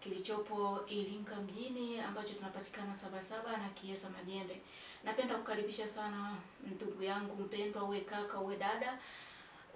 kilichopo Iringa mjini ambacho tunapatikana Sabasaba na Kiesa Majembe. Napenda kukaribisha sana ndugu yangu mpendwa, uwe kaka, uwe dada,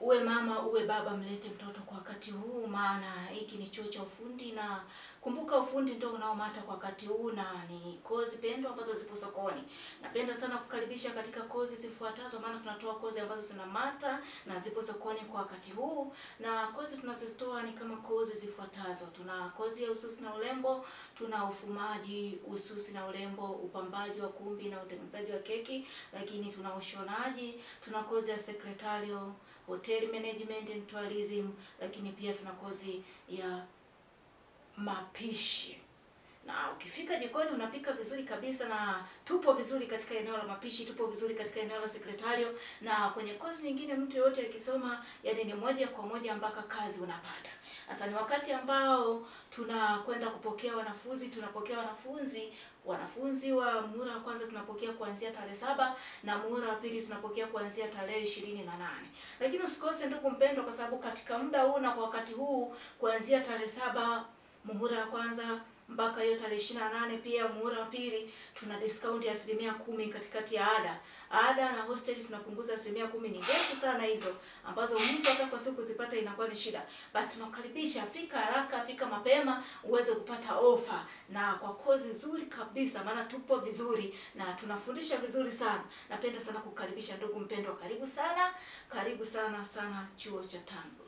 uwe mama, uwe baba, mlete mtoto kwa wakati huu, maana hiki ni chuo cha ufundi, na kumbuka ufundi ndio unaomata kwa wakati huu, na ni kozi pendwa ambazo zipo sokoni. Napenda sana kukaribisha katika kozi zifuatazo, maana tunatoa kozi ambazo zinamata na zipo sokoni kwa wakati huu. Na kozi tunazozitoa ni kama kozi zifuatazo: tuna kozi ya ususi na urembo, tuna ufumaji, ususi na urembo, upambaji wa kumbi na utengenezaji wa keki, lakini tuna ushonaji, tuna kozi ya secretarial, hotel management and tourism, lakini pia tuna kozi ya mapishi. Na ukifika jikoni unapika vizuri kabisa, na tupo vizuri katika eneo la mapishi, tupo vizuri katika eneo la secretarial, na kwenye kozi nyingine mtu yote akisoma, yani ni moja kwa moja mpaka kazi unapata. Sasa ni wakati ambao tunakwenda kupokea wanafunzi. Tunapokea wanafunzi wa muhula wa kwanza tunapokea kuanzia tarehe 7 na muhula wa pili tunapokea kuanzia tarehe 28. Lakini usikose ndugu mpendwa, kwa sababu katika muda huu na kwa wakati huu kuanzia tarehe 7 muhula wa kwanza mpaka hiyo tarehe 28 pia muhula wa pili tuna discount ya 10% katikati ya ada na hostel tunapunguza 10%. Ni ndefu sana hizo, ambazo mtu hata kwa siku zipata inakuwa ni shida. Basi tunakukaribisha, fika haraka, fika mapema uweze kupata ofa, na kwa kozi nzuri kabisa, maana tupo vizuri na tunafundisha vizuri sana. Napenda sana kukaribisha ndugu mpendwa, karibu sana sana chuo cha Turnbull.